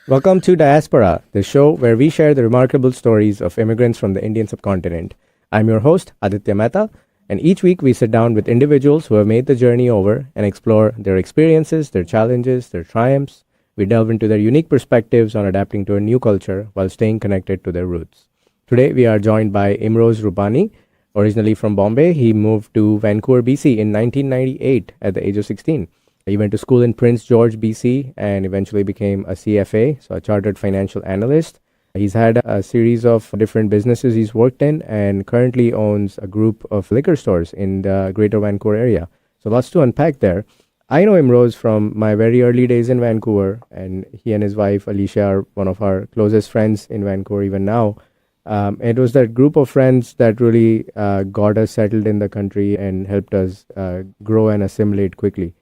Welcome to Diasporaa, the show where we share the remarkable stories of immigrants from the Indian subcontinent. I'm your host, Aditya Mehta, and each week we sit down with individuals who have made the journey over and explore their experiences, their challenges, their triumphs. We delve into their unique perspectives on adapting to a new culture while staying connected to their roots. Today we are joined by Imroz Rupani. Originally from Bombay, he moved to Vancouver, BC in 1998 at the age of 16. He went to school in Prince George, BC, and eventually became a CFA, so a chartered financial analyst. He's had a series of different businesses he's worked in and currently owns a group of liquor stores in the Greater Vancouver area. So lots to unpack there. I know Imroz from my very early days in Vancouver, and he and his wife, Alicia, are one of our closest friends in Vancouver even now. It was that group of friends that really got us settled in the country and helped us grow and assimilate quickly.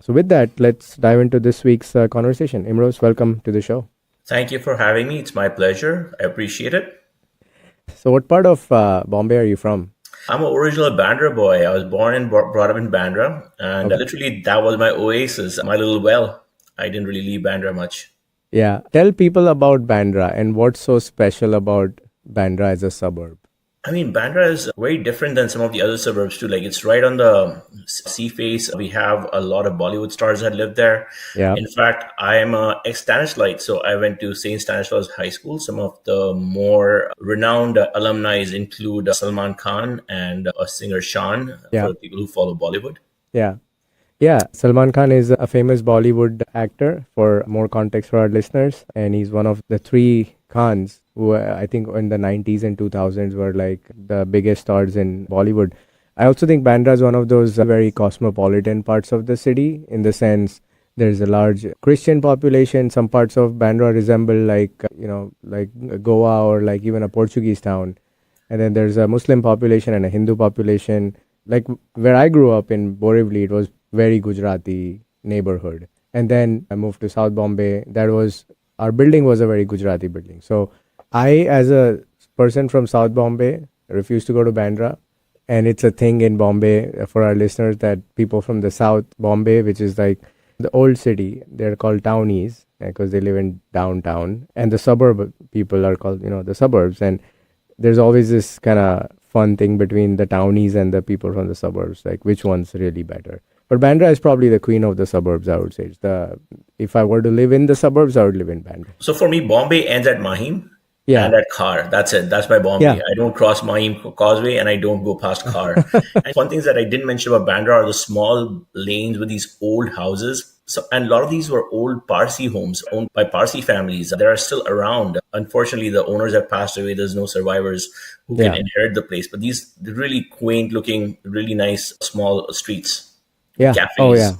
So with that, let's dive into this week's conversation. Imroz, welcome to the show. Thank you for having me. It's my pleasure. I appreciate it. So what part of Bombay are you from? I'm an original Bandra boy. I was born and brought up in Bandra, and literally that was my oasis, my little well. I didn't really leave Bandra much. Yeah. Tell people about Bandra and what's so special about Bandra as a suburb. I mean, Bandra is very different than some of the other suburbs too. Like, it's right on the sea face. We have a lot of Bollywood stars that live there. Yeah. In fact, I am a ex-Stanislaus, so I went to St. Stanislaus High School. Some of the more renowned alumni include Salman Khan and a singer Shan, for the people who follow Bollywood. Yeah. Yeah, Salman Khan is a famous Bollywood actor, for more context for our listeners. And he's one of the three Khans who I think in the 90s and 2000s were like the biggest stars in Bollywood. I also think Bandra is one of those very cosmopolitan parts of the city, in the sense there's a large Christian population. Some parts of Bandra resemble like Goa or like even a Portuguese town. And then there's a Muslim population and a Hindu population. Like where I grew up in Borivali, it was very Gujarati neighborhood. And then I moved to South Bombay. Our building was a very Gujarati building. So I, as a person from South Bombay, refuse to go to Bandra. And it's a thing in Bombay for our listeners that people from the South Bombay, which is like the old city, they're called townies because they live in downtown. And the suburb people are called, the suburbs. And there's always this kind of fun thing between the townies and the people from the suburbs, like which one's really better. But Bandra is probably the queen of the suburbs, I would say. If I were to live in the suburbs, I would live in Bandra. So for me, Bombay ends at Mahim Yeah. and at Khar. That's it. That's my Bombay. Yeah. I don't cross Mahim Causeway and I don't go past Khar. And one thing that I didn't mention about Bandra are the small lanes with these old houses. And a lot of these were old Parsi homes owned by Parsi families. They are still around. Unfortunately, the owners have passed away. There's no survivors who can inherit the place. But these really quaint looking, really nice small streets. Yeah. Cafes. Oh, yeah.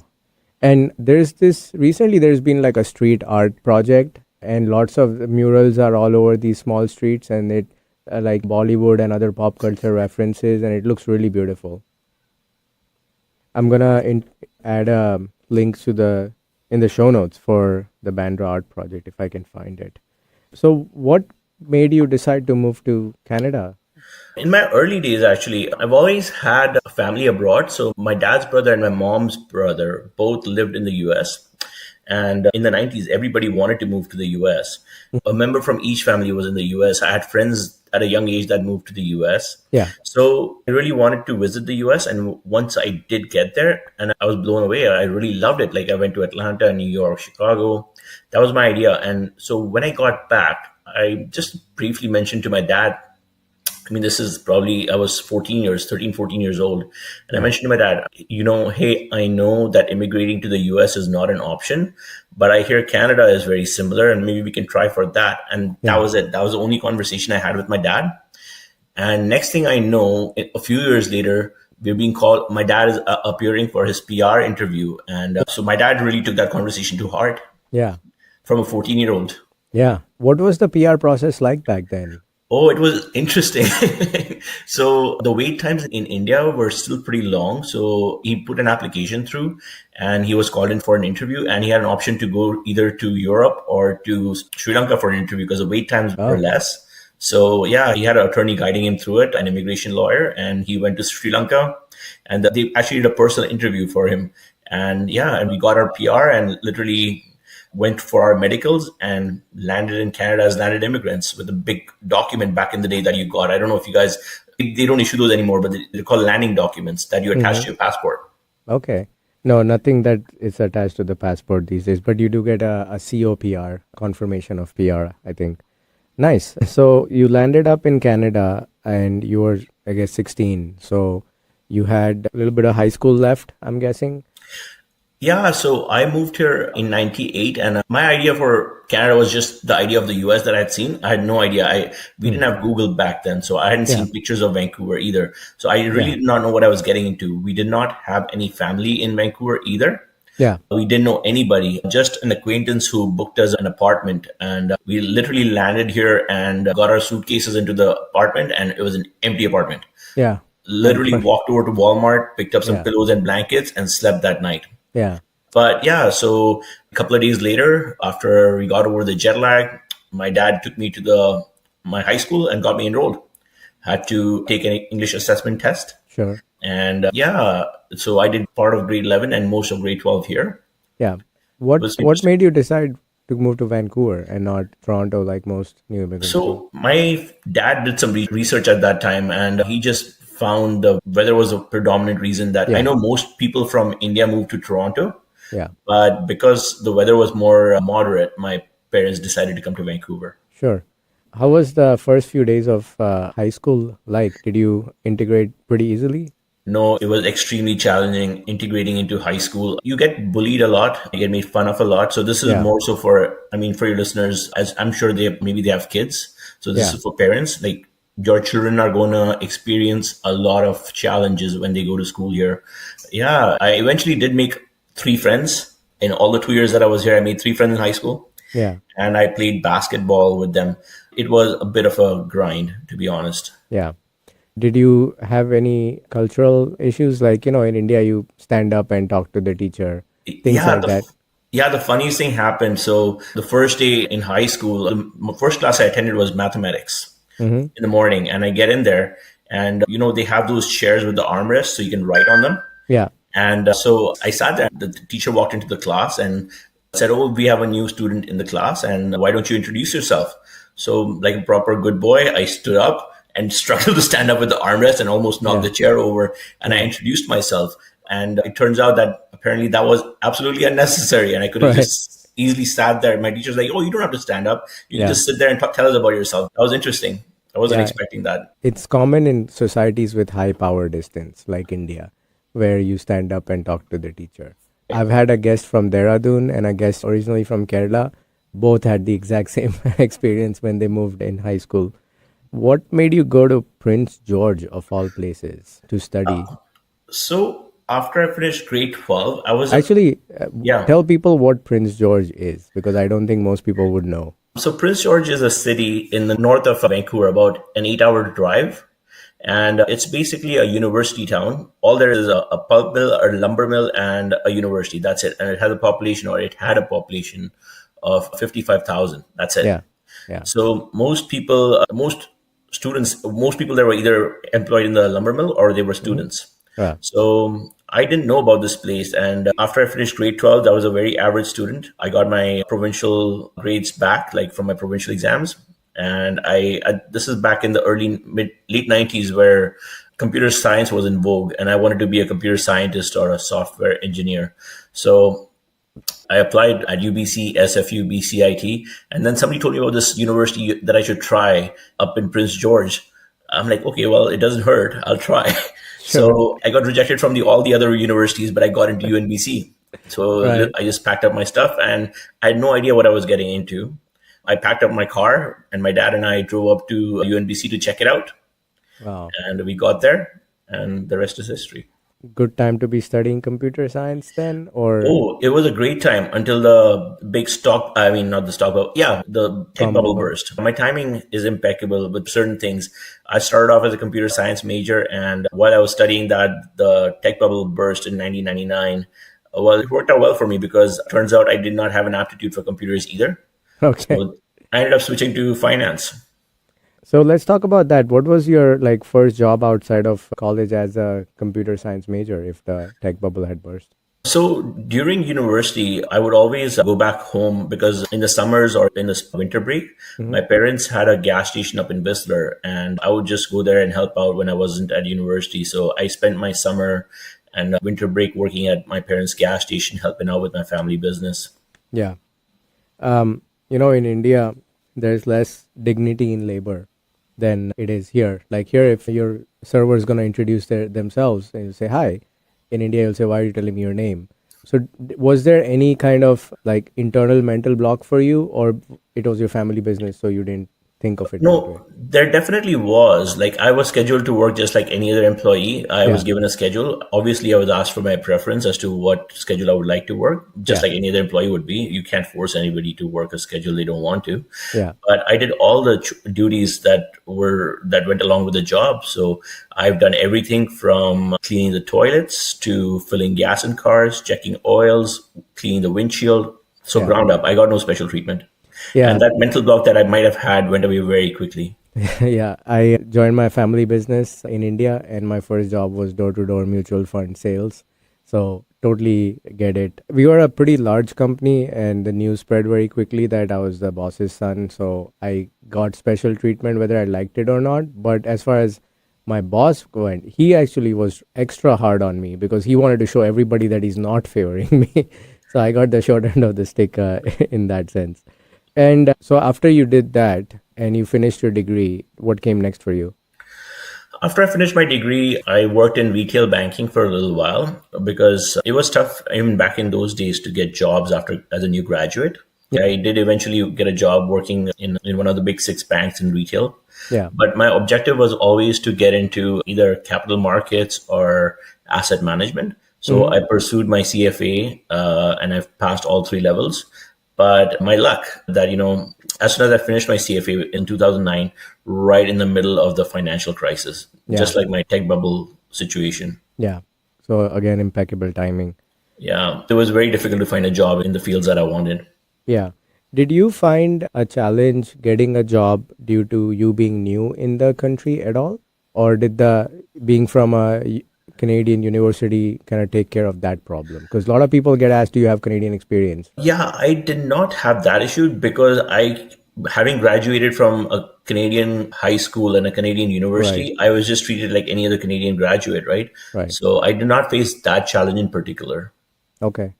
And recently there's been like a street art project, and lots of murals are all over these small streets, and it like Bollywood and other pop culture references, and it looks really beautiful. I'm going to add links in the show notes for the Bandra art project if I can find it. So what made you decide to move to Canada? In my early days, actually, I've always had a family abroad. So my dad's brother and my mom's brother both lived in the US. And in the 90s, everybody wanted to move to the US. A member from each family was in the US. I had friends at a young age that moved to the US. Yeah. So I really wanted to visit the US. And once I did get there, and I was blown away, I really loved it. Like I went to Atlanta, New York, Chicago. That was my idea. And so when I got back, I just briefly mentioned to my dad, I mean, this is probably, I was 13, 14 years old. And I mentioned to my dad, hey, I know that immigrating to the US is not an option, but I hear Canada is very similar and maybe we can try for that. And that was it. That was the only conversation I had with my dad. And next thing I know, a few years later, we're being called, my dad is appearing for his PR interview. And so my dad really took that conversation to heart. Yeah. From a 14-year-old. Yeah. What was the PR process like back then? Oh, it was interesting. So the wait times in India were still pretty long. So he put an application through and he was called in for an interview, and he had an option to go either to Europe or to Sri Lanka for an interview because the wait times were less. So yeah, he had an attorney guiding him through it, an immigration lawyer, and he went to Sri Lanka and they actually did a personal interview for him. And yeah, and we got our PR, and literally went for our medicals and landed in Canada as landed immigrants with a big document back in the day that you got. I don't know if you guys, they don't issue those anymore, but they're called landing documents that you attach to your passport. Okay. No, nothing that is attached to the passport these days, but you do get a COPR, confirmation of PR, I think. Nice. So you landed up in Canada and you were, I guess, 16. So you had a little bit of high school left, I'm guessing. Yeah, so I moved here in 98 and my idea for Canada was just the idea of the US that I had seen. I had no idea. We didn't have Google back then, so I hadn't Yeah. seen pictures of Vancouver either. So I really did not know what I was getting into. We did not have any family in Vancouver either. Yeah. We didn't know anybody, just an acquaintance who booked us an apartment. And we literally landed here and got our suitcases into the apartment, and it was an empty apartment. Yeah. Literally walked over to Walmart, picked up some Yeah. pillows and blankets, and slept that night. Yeah. But yeah, so a couple of days later, after we got over the jet lag, my dad took me to my high school and got me enrolled. Had to take an English assessment test. Sure. And so I did part of grade 11 and most of grade 12 here. Yeah. What was what interesting. made you decide to move to Vancouver and not Toronto like most new immigrants do? So my dad did some research at that time, and he just found the weather was a predominant reason that I know most people from India moved to Toronto, Yeah. but because the weather was more moderate, my parents decided to come to Vancouver. Sure. How was the first few days of high school like? Did you integrate pretty easily? No, it was extremely challenging integrating into high school. You get bullied a lot, you get made fun of a lot. So this is Yeah. more so for your listeners, as I'm sure maybe they have kids. So this Yeah. is for parents. Like your children are going to experience a lot of challenges when they go to school here. Yeah, I eventually did make 3 friends in all the 2 years that I was here. I made 3 friends in high school, Yeah. and I played basketball with them. It was a bit of a grind, to be honest. Yeah. Did you have any cultural issues? Like, in India, you stand up and talk to the teacher, things Yeah, like that. the funniest thing happened. So the first day in high school, the first class I attended was mathematics in the morning, and I get in there, and they have those chairs with the armrests, so you can write on them. Yeah. And so I sat there. The teacher walked into the class and said, "Oh, we have a new student in the class, and why don't you introduce yourself?" So, like a proper good boy, I stood up and struggled to stand up with the armrest and almost knocked the chair over. And I introduced myself. And it turns out that apparently that was absolutely unnecessary. And I could have just easily sat there. My teacher's like, "Oh, you don't have to stand up. You can just sit there and tell us about yourself." That was interesting. I wasn't expecting that. It's common in societies with high power distance, like India, where you stand up and talk to the teacher. I've had a guest from Dehradun and a guest originally from Kerala. Both had the exact same experience when they moved in high school. What made you go to Prince George, of all places, to study? So after I finished grade 12, I was Actually, yeah. tell people what Prince George is, because I don't think most people would know. So Prince George is a city in the north of Vancouver, about an 8-hour drive. And it's basically a university town. All there is a pulp mill, a lumber mill, and a university. That's it. And it had a population of 55,000. That's it. Yeah. Yeah. So most people there were either employed in the lumber mill or they were students. Yeah. So I didn't know about this place. And after I finished grade 12, I was a very average student. I got my provincial grades back, like from my provincial exams. And this is back in the late 90s where computer science was in vogue. And I wanted to be a computer scientist or a software engineer. So I applied at UBC, SFU, BCIT, and then somebody told me about this university that I should try up in Prince George. I'm like, okay, well, it doesn't hurt. I'll try. So I got rejected from all the other universities, but I got into UNBC. So I just packed up my stuff and I had no idea what I was getting into. I packed up my car and my dad and I drove up to UNBC to check it out. Wow. And we got there and the rest is history. Good time to be studying computer science then, or? Oh, it was a great time until the big the tech bubble burst. My timing is impeccable with certain things. I started off as a computer science major, and while I was studying that, the tech bubble burst in 1999. Well, it worked out well for me because it turns out I did not have an aptitude for computers either. Okay. So I ended up switching to finance. So let's talk about that. What was your first job outside of college as a computer science major if the tech bubble had burst? So during university, I would always go back home because in the summers or in the winter break, Hmm. my parents had a gas station up in Whistler, and I would just go there and help out when I wasn't at university. So I spent my summer and winter break working at my parents' gas station, helping out with my family business. Yeah. In India, there's less dignity in labor than it is here. Like here, if your server is going to introduce themselves and you say hi, in India, you'll say, why are you telling me your name? So, was there any kind of like internal mental block for you, or it was your family business, so you didn't think of it that way? No, there definitely was. Like I was scheduled to work just like any other employee. I was Yeah, given a schedule. Obviously, I was asked for my preference as to what schedule I would like to work, just yeah, like any other employee would be. You can't force anybody to work a schedule they don't want to. yeah, But I did all the duties that went along with the job. So I've done everything from cleaning the toilets to filling gas in cars, checking oils, cleaning the windshield. So yeah, ground up, I got no special treatment. yeah. And that mental block that I might have had went away very quickly. Yeah, I joined my family business in India, and my first job was door to door mutual fund sales. So, totally get it. We were a pretty large company, and the news spread very quickly that I was the boss's son. So, I got special treatment whether I liked it or not. But as far as my boss went, he actually was extra hard on me because he wanted to show everybody that he's not favoring me. So, I got the short end of the stick in that sense. And so after you did that and you finished your degree, what came next for you? After I finished my degree, I worked in retail banking for a little while because it was tough even back in those days to get jobs after as a new graduate. Yeah. I did eventually get a job working in one of the big six banks in retail. Yeah. But my objective was always to get into either capital markets or asset management. So Hmm. I pursued my CFA and I've passed all three levels. But my luck that, as soon as I finished my CFA in 2009, right in the middle of the financial crisis, Yeah. just like my tech bubble situation. Yeah. So again, impeccable timing. Yeah, it was very difficult to find a job in the fields that I wanted. Yeah. Did you find a challenge getting a job due to you being new in the country at all? Or did the being from a Canadian university kind of take care of that problem? Because a lot of people get asked, do you have Canadian experience? Yeah, I did not have that issue because having graduated from a Canadian high school and a Canadian Right. university, I was just treated like any other Canadian graduate, right? Right. So I did not face that challenge in particular. Okay.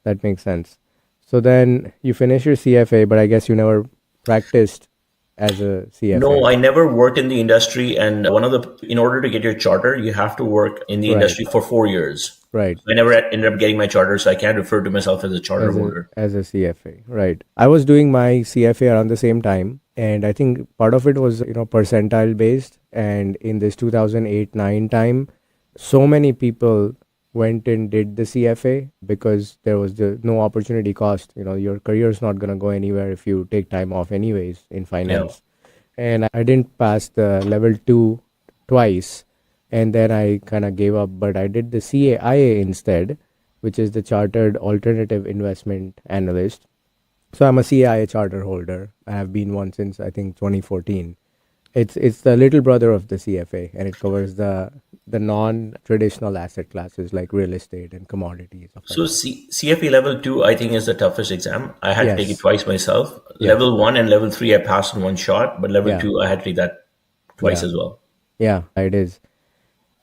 That makes sense. So then you finish your CFA, but I guess you never practiced as a No, CFA. I never worked in the industry. And in order to get your charter, you have to work in the Right, industry for 4 years. right. I never ended up getting my charter, so I can't refer to myself as a charter As a holder. CFA, right. I was doing my CFA around the same time, and I think part of it was percentile based. And in this 2008-9 time, so many people went and did the CFA because there was no opportunity cost. Your career is not gonna go anywhere if you take time off anyways in Yeah. finance. And I didn't pass the level 2 twice, and then I kind of gave up, but I did the CAIA instead, which is the Chartered Alternative Investment Analyst. So I'm a CAIA charter holder. I have been one since I think 2014. It's the little brother of the CFA, and it covers the non-traditional asset classes like real estate and commodities, stuff like So that. CFE level two, I think, is the toughest exam. I had to take it Yes. twice myself. Yeah. Level one and level three, I passed in one shot, but level Yeah. two, I had to take that twice Yeah. as well. Yeah. It is.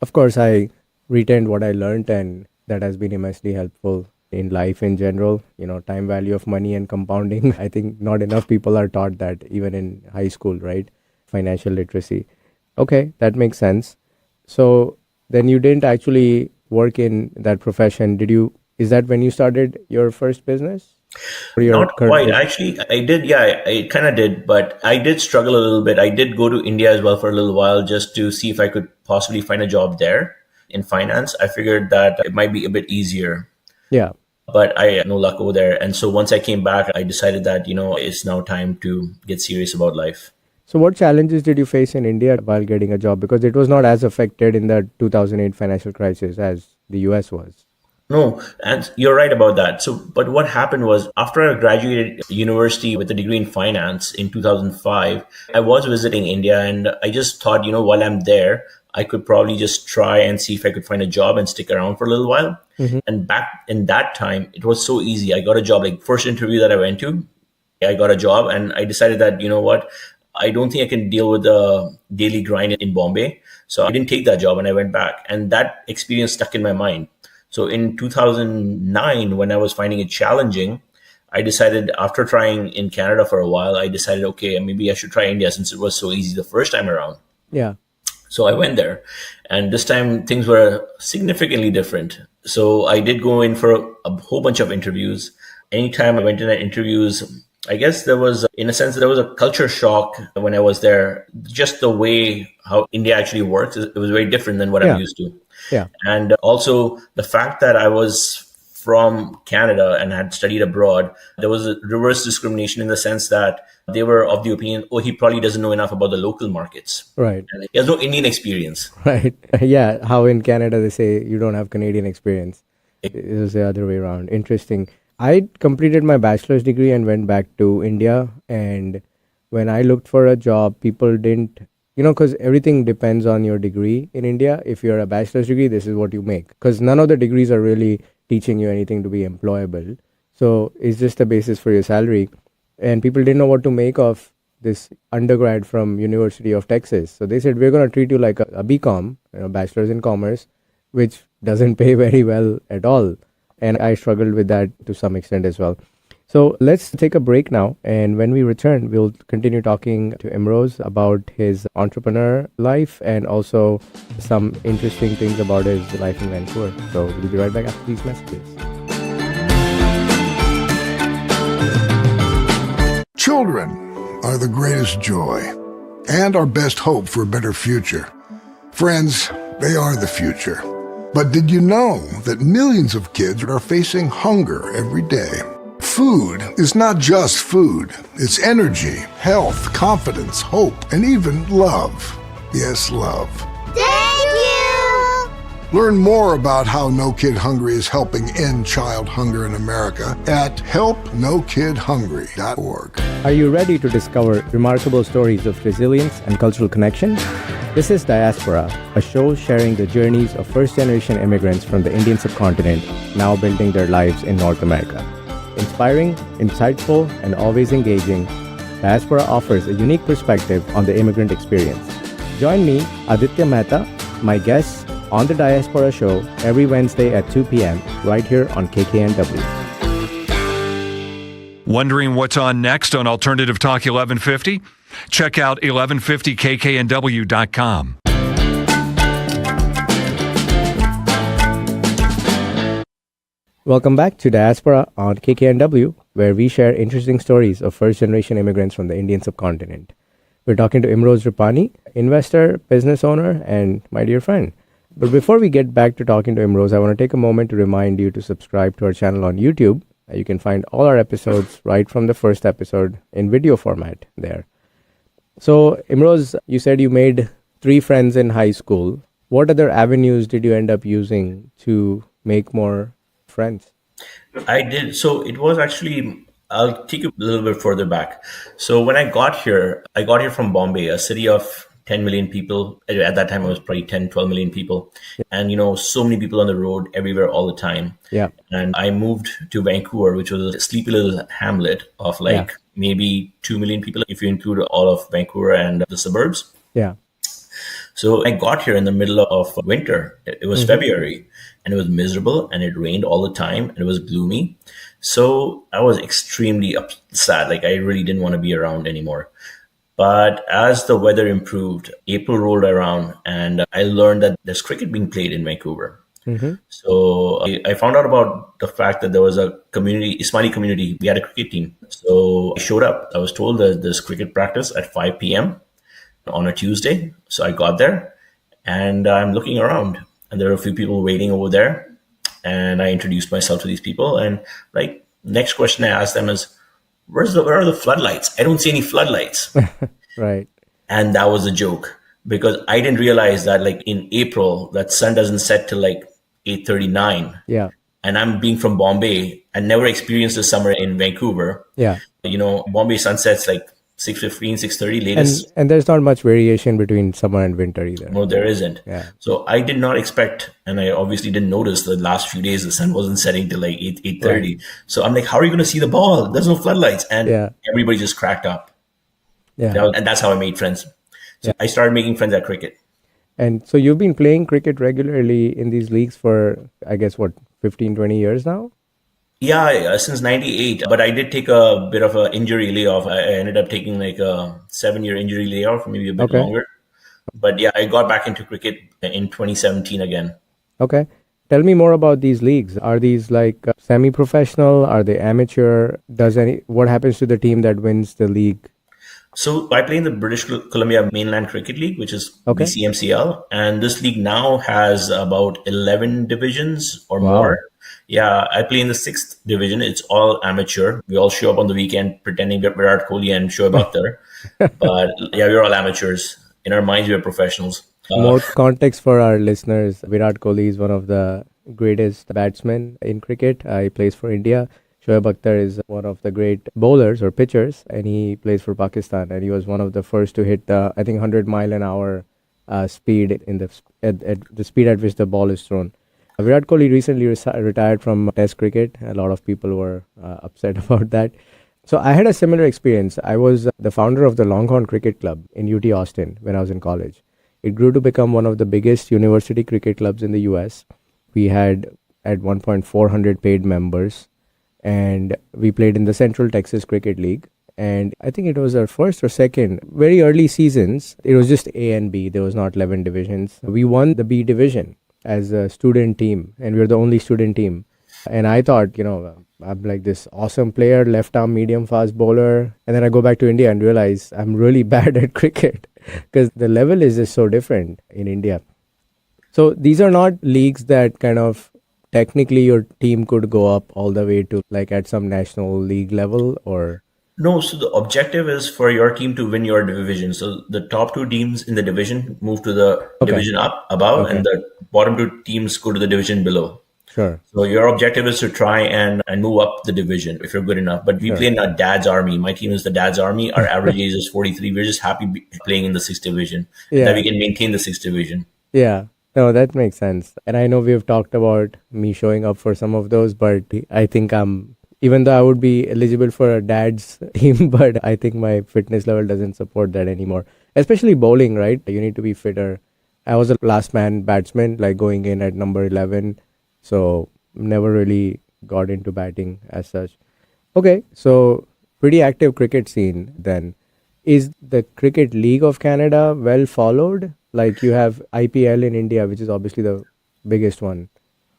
Of course, I retained what I learned, and that has been immensely helpful in life in general. Time value of money and compounding. I think not enough people are taught that even in high school, right? Financial literacy. Okay, that makes sense. So then you didn't actually work in that profession. Did you? Is that when you started your first business or your Not current quite. business? Actually, I did. Yeah, I kind of did, but I did struggle a little bit. I did go to India as well for a little while just to see if I could possibly find a job there in finance. I figured that it might be a bit easier, Yeah. but I had no luck over there. And so once I came back, I decided that, it's now time to get serious about life. So what challenges did you face in India while getting a job? Because it was not as affected in the 2008 financial crisis as the US was. No, and you're right about that. So, but what happened was after I graduated university with a degree in finance in 2005, I was visiting India and I just thought, while I'm there, I could probably just try and see if I could find a job and stick around for a little while. And back in that time, it was so easy. I got a job, like first interview that I went to, I got a job, and I decided that, you know what, I don't think I can deal with the daily grind in Bombay. So I didn't take that job and I went back. And that experience stuck in my mind. So in 2009, when I was finding it challenging, I decided, after trying in Canada for a while, I decided, okay, maybe I should try India since it was so easy the first time around. Yeah. So I went there, and this time things were significantly different. So I did go in for a whole bunch of interviews. Anytime I went in at interviews, I guess there was, in a sense, there was a culture shock when I was there. Just the way how India actually works, it was very different than what I'm used to. Yeah. And also the fact that I was from Canada and had studied abroad, there was a reverse discrimination in the sense that they were of the opinion, oh, he probably doesn't know enough about the local markets. Right. And he has no Indian experience. Right. Yeah. How in Canada they say you don't have Canadian experience. It was the other way around. Interesting. I completed my bachelor's degree and went back to India. And when I looked for a job, people didn't, because everything depends on your degree in India. If you're a bachelor's degree, this is what you make. Because none of the degrees are really teaching you anything to be employable. So it's just a basis for your salary. And people didn't know what to make of this undergrad from University of Texas. So they said, we're going to treat you like a BCom, bachelor's in commerce, which doesn't pay very well at all. And I struggled with that to some extent as well. So let's take a break now. And when we return, we'll continue talking to Imroz about his entrepreneur life and also some interesting things about his life in Vancouver. So we'll be right back after these messages. Children are the greatest joy and our best hope for a better future. Friends, they are the future. But did you know that millions of kids are facing hunger every day? Food is not just food. It's energy, health, confidence, hope, and even love. Yes, love. Thank you! Learn more about how No Kid Hungry is helping end child hunger in America at helpnokidhungry.org. Are you ready to discover remarkable stories of resilience and cultural connection? This is Diasporaa, a show sharing the journeys of first-generation immigrants from the Indian subcontinent now building their lives in North America. Inspiring, insightful, and always engaging, Diasporaa offers a unique perspective on the immigrant experience. Join me, Aditya Mehta, my guests, on the Diasporaa Show every Wednesday at 2 p.m. right here on KKNW. Wondering what's on next on Alternative Talk 1150? Check out 1150kknw.com. Welcome back to Diasporaa on KKNW, where we share interesting stories of first-generation immigrants from the Indian subcontinent. We're talking to Imroz Rupani, investor, business owner, and my dear friend. But before we get back to talking to Imroz, I want to take a moment to remind you to subscribe to our channel on YouTube. You can find all our episodes right from the first episode in video format there. So, Imroz, you said you made 3 friends in high school. What other avenues did you end up using to make more friends? I did. So it was actually, I'll take you a little bit further back. So when I got here from Bombay, a city of 10 million people. At that time, it was probably 10, 12 million people. And, so many people on the road everywhere all the time. Yeah. And I moved to Vancouver, which was a sleepy little hamlet of maybe 2 million people, if you include all of Vancouver and the suburbs. Yeah. So I got here in the middle of winter. It was February and it was miserable and it rained all the time and it was gloomy. So I was extremely sad. Like I really didn't want to be around anymore. But as the weather improved, April rolled around and I learned that there's cricket being played in Vancouver. So I found out about the fact that there was a community, Ismaili community. We had a cricket team. So I showed up. I was told that there's cricket practice at 5 p.m. on a Tuesday. So I got there and I'm looking around and there are a few people waiting over there. And I introduced myself to these people. And next question I asked them is, where are the floodlights? I don't see any floodlights. Right. And that was a joke because I didn't realize that in April, that sun doesn't set till 8:39. Yeah. And I'm being from Bombay and never experienced the summer in Vancouver. Yeah. Bombay sun sets 6:15, 6:30 And latest. and there's not much variation between summer and winter either. No, there isn't. Yeah. So I did not expect, and I obviously didn't notice the last few days the sun wasn't setting till like 8:30. So I'm like, how are you going to see the ball? There's no floodlights, and Yeah. everybody just cracked up. Yeah. And that's how I made friends. So I started making friends at cricket. And so you've been playing cricket regularly in these leagues for, I guess, what, 15, 20 years now? Yeah, since '98. But I did take a bit of an injury layoff. I ended up taking like a 7-year injury layoff, maybe a bit Okay. longer. But yeah, I got back into cricket in 2017 again. Okay. Tell me more about these leagues. Are these like semi-professional? Are they amateur? What happens to the team that wins the league? So I play in the British Columbia Mainland Cricket League, which is Okay. BCMCL. And this league now has about 11 divisions or Wow. more. Yeah, I play in the 6th division. It's all amateur. We all show up on the weekend pretending that we're Virat Kohli and Shoaib Akhtar. But yeah, we're all amateurs. In our minds, we're professionals. More context for our listeners. Virat Kohli is one of the greatest batsmen in cricket. He plays for India. Shoaib Akhtar is one of the great bowlers or pitchers, and he plays for Pakistan. And he was one of the first to hit the, I think, 100 mile an hour speed at the speed at which the ball is thrown. Virat Kohli recently retired from Test cricket. A lot of people were upset about that. So I had a similar experience. I was the founder of the Longhorn Cricket Club in UT Austin when I was in college. It grew to become one of the biggest university cricket clubs in the US. We had at one point 400 paid members, and we played in the Central Texas Cricket League. And I think it was our first or second, very early seasons. It was just A and B. There was not 11 divisions. We won the B division as a student team, and we were the only student team. And I thought, I'm like this awesome player, left arm medium fast bowler. And then I go back to India and realize I'm really bad at cricket because the level is just so different in India. So these are not leagues that kind of technically your team could go up all the way to like at some national league level or. No, so the objective is for your team to win your division. So the top 2 teams in the division move to the division above, and the bottom 2 teams go to the division below. Sure. So your objective is to try and move up the division if you're good enough. But we play in a dad's army. My team is the dad's army. Our average age is 43. We're just happy playing in the 6th division. Yeah. That we can maintain the 6th division. Yeah. No, that makes sense. And I know we've talked about me showing up for some of those, but I think even though I would be eligible for a dad's team, but I think my fitness level doesn't support that anymore. Especially bowling, right? You need to be fitter. I was a last man batsman, like going in at number 11. So never really got into batting as such. Okay, so pretty active cricket scene then. Is the Cricket League of Canada well followed? Like you have IPL in India, which is obviously the biggest one.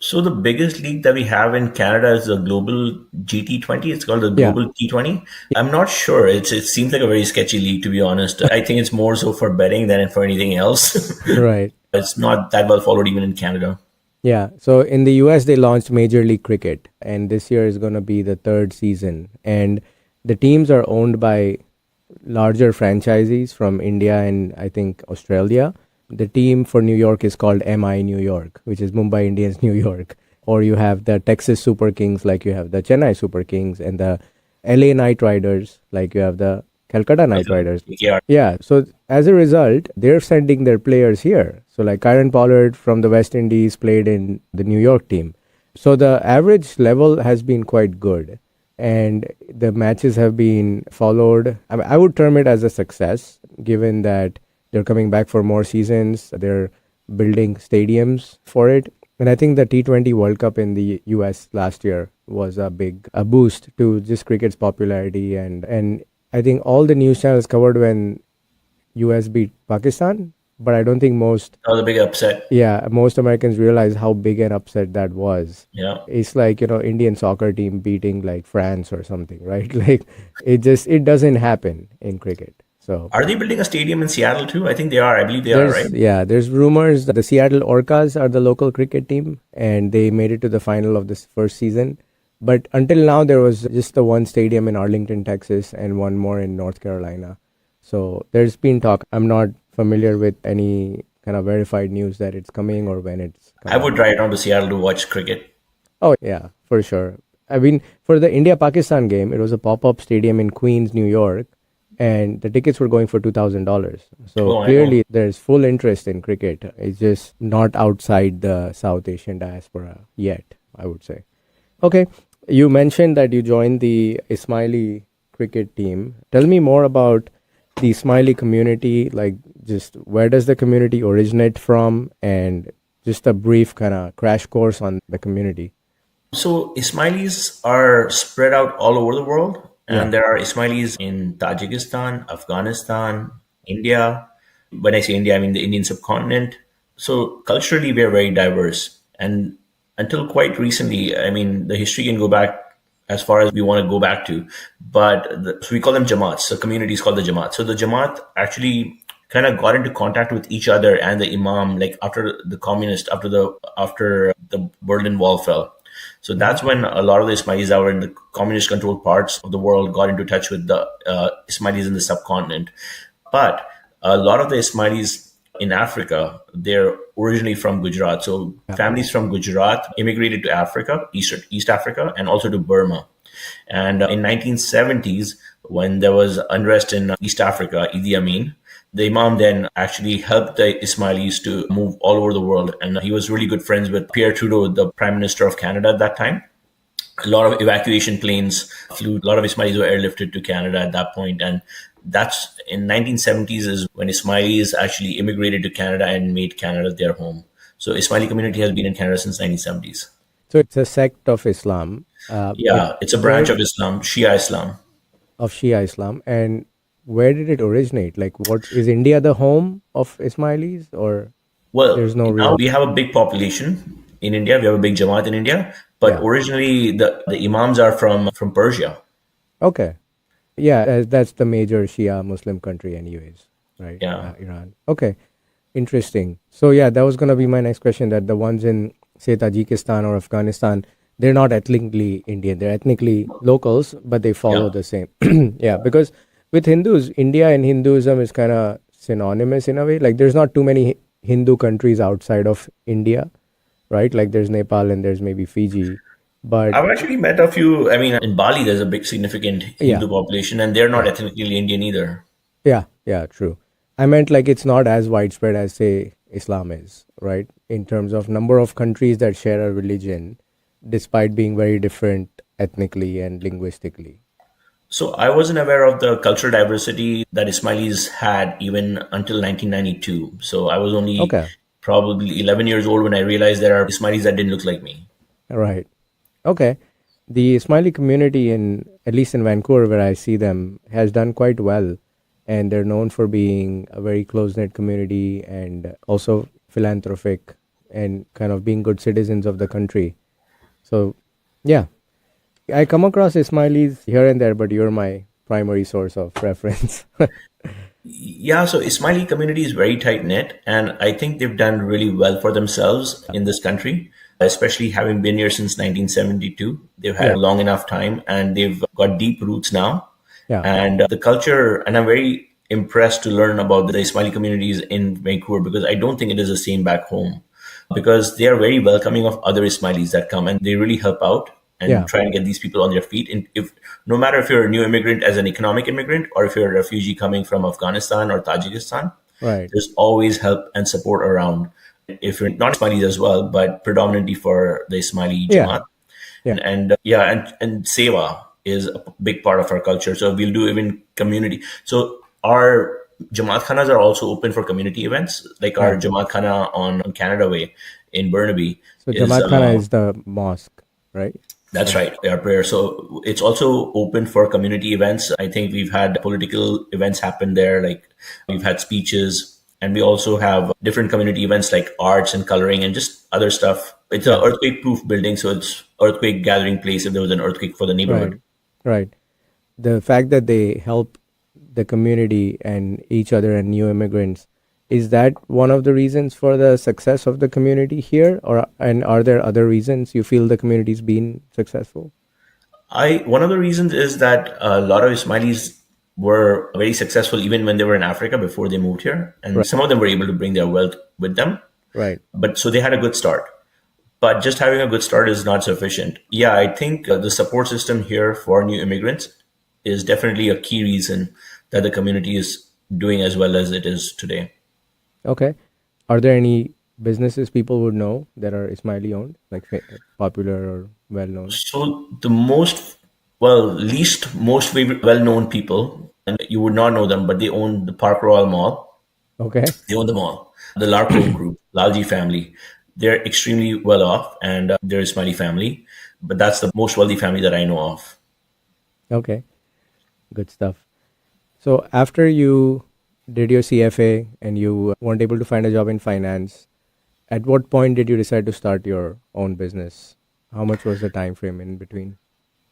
So the biggest league that we have in Canada is the Global GT20. It's called the Global T20. I'm not sure. It seems like a very sketchy league, to be honest. I think it's more so for betting than for anything else. Right. It's not that well followed even in Canada. Yeah. So in the US, they launched Major League Cricket, and this year is going to be the 3rd season. And the teams are owned by larger franchisees from India and I think Australia. The team for New York is called MI New York, which is Mumbai Indians New York. Or you have the Texas Super Kings, like you have the Chennai Super Kings, and the LA Knight Riders, like you have the Calcutta Knight Riders. Yeah. So as a result, they're sending their players here. So like Kieran Pollard from the West Indies played in the New York team. So the average level has been quite good. And the matches have been followed. I would term it as a success, given that they're coming back for more seasons. They're building stadiums for it. And I think the T20 World Cup in the US last year was a big boost to just cricket's popularity. And I think all the news channels covered when US beat Pakistan. But I don't think most... That was a big upset. Yeah, most Americans realize how big an upset that was. Yeah. It's like, Indian soccer team beating like France or something, right? Like it doesn't happen in cricket. So are they building a stadium in Seattle too? I think they are. I believe they are, right? Yeah, there's rumors that the Seattle Orcas are the local cricket team and they made it to the final of this first season. But until now, there was just the one stadium in Arlington, Texas and one more in North Carolina. So there's been talk. I'm not familiar with any kind of verified news that it's coming or when it's coming. I would drive down to Seattle to watch cricket. Oh, yeah, for sure. I mean, for the India-Pakistan game, it was a pop-up stadium in Queens, New York. and the tickets were going for $2,000. So Oh, I know. clearly there's full interest in cricket. It's just not outside the South Asian diaspora yet, I would say. Okay, you mentioned that you joined the Ismaili cricket team. Tell me more about the Ismaili community, like just where does the community originate from, and just a brief kind of crash course on the community. So Ismailis are spread out all over the world, Yeah. and there are Ismailis in Tajikistan, Afghanistan, India. When I say India, I mean the Indian subcontinent. So culturally, we are very diverse. And until quite recently, I mean, the history can go back as far as we want to go back to. But so we call them Jamaats. The community is called the Jamaat. So the Jamaat actually kind of got into contact with each other and the Imam, like after the Berlin Wall fell. So that's when a lot of the Ismailis that were in the communist-controlled parts of the world got into touch with the Ismailis in the subcontinent. But a lot of the Ismailis in Africa, they're originally from Gujarat. So families from Gujarat immigrated to Africa, East Africa, and also to Burma. And in 1970s, when there was unrest in East Africa, Idi Amin, the Imam then actually helped the Ismailis to move all over the world. And he was really good friends with Pierre Trudeau, the Prime Minister of Canada at that time. A lot of evacuation planes flew. A lot of Ismailis were airlifted to Canada at that point. And that's in 1970s is when Ismailis actually immigrated to Canada and made Canada their home. So Ismaili community has been in Canada since 1970s. So it's a sect of Islam. Yeah, it's a branch of Islam, Shia Islam. Of Shia Islam. And where did it originate? Like, what is India the home of Ismailis, or Well, there's no now real? we have a big population in India. We have a big Jamaat in India. But Yeah. originally, the Imams are from Persia. Okay. Yeah, that's the major Shia Muslim country anyways, right? Yeah. Iran. Okay. Interesting. So yeah, that was going to be my next question, that the ones in, say, Tajikistan or Afghanistan, they're not ethnically Indian. They're ethnically locals, but they follow Yeah. the same. Yeah, because with Hindus, India and Hinduism is kind of synonymous in a way. Like there's not too many Hindu countries outside of India, right? Like there's Nepal and there's maybe Fiji. But I've actually met a few. I mean, in Bali, there's a big, significant yeah, Hindu population, and they're not yeah. ethnically Indian either. Yeah, true. I meant like it's not as widespread as, say, Islam is, right? In terms of number of countries that share a religion, despite being very different ethnically and linguistically. So I wasn't aware of the cultural diversity that Ismailis had even until 1992. So I was only Okay, probably 11 years old when I realized there are Ismailis that didn't look like me. right. Okay. The Ismaili community in, at least in Vancouver, where I see them, has done quite well. And they're known for being a very close-knit community and also philanthropic and kind of being good citizens of the country. So, yeah, I come across Ismailis here and there, but you're my primary source of reference. Yeah, so Ismaili community is very tight knit, and I think they've done really well for themselves in this country, especially having been here since 1972. They've had Yeah, a long enough time, and they've got deep roots now. yeah, And the culture, and I'm very impressed to learn about the Ismaili communities in Vancouver because I don't think it is the same back home. Because they are very welcoming of other Ismailis that come, and they really help out and yeah, try and get these people on their feet. And if no matter if you're a new immigrant as an economic immigrant or if you're a refugee coming from Afghanistan or Tajikistan, right. there's always help and support around. If you're not Ismailis as well, but predominantly for the Ismaili Yeah, Jamaat. yeah, And Seva is a big part of our culture. So we'll do even community. So our Jamaat Khanas are also open for community events, like our right. Jamaat Khana on Canada Way in Burnaby So is Jamaat Khana is the mosque, right? that's right, our prayer. So it's also open for community events. I think we've had political events happen there, like we've had speeches, and we also have different community events like arts and coloring and just other stuff. It's an Yeah, earthquake-proof building, so it's earthquake gathering place if there was an earthquake for the right, neighborhood. right. The fact that they help the community and each other and new immigrants, is that one of the reasons for the success of the community here, or and are there other reasons you feel the community's been successful? One of the reasons is that a lot of Ismailis were very successful even when they were in Africa before they moved here, and Right, some of them were able to bring their wealth with them. right. But so they had a good start. But just having a good start is not sufficient. Yeah, I think the support system here for new immigrants is definitely a key reason that the community is doing as well as it is today. Okay. Are there any businesses people would know that are Ismaili owned, like popular or well known? So the most well-known people, and you would not know them, but they own the Park Royal Mall. Okay. They own the mall. The Larco Group, Lalji family, they're extremely well off, and they're a Ismaili family. But that's the most wealthy family that I know of. Okay. Good stuff. So after you did your CFA and you weren't able to find a job in finance, at what point did you decide to start your own business? How much was the time frame in between?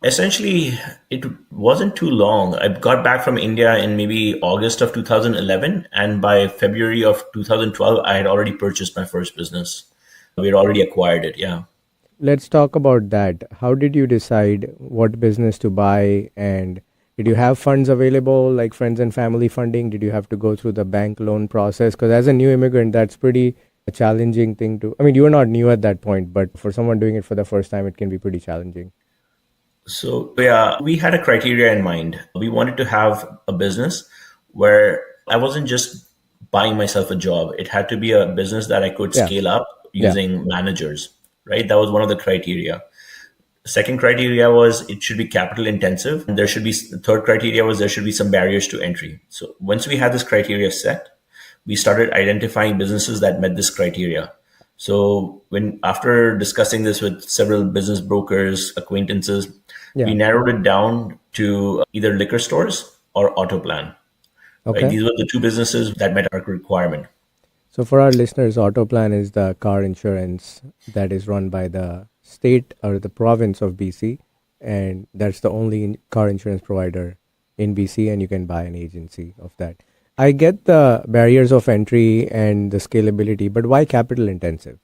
Essentially, it wasn't too long. I got back from India in maybe August of 2011, and by February of 2012, I had already purchased my first business. We had already acquired it, yeah. Let's talk about that. How did you decide what business to buy, and did you have funds available, like friends and family funding? Did you have to go through the bank loan process? Because as a new immigrant, that's pretty a challenging thing to, I mean, you were not new at that point, but for someone doing it for the first time, it can be pretty challenging. So, yeah, we had a criteria in mind. We wanted to have a business where I wasn't just buying myself a job. It had to be a business that I could scale up using managers, right? That was one of the criteria. Second criteria was it should be capital intensive. And the third criteria was there should be some barriers to entry. So once we had this criteria set, we started identifying businesses that met this criteria. So after discussing this with several business brokers, acquaintances, we narrowed it down to either liquor stores or auto plan. Okay. Right? These were the two businesses that met our requirement. So for our listeners, auto plan is the car insurance that is run by the state or the province of BC, and that's the only car insurance provider in BC, and you can buy an agency of that. I get the barriers of entry and the scalability, but why capital intensive?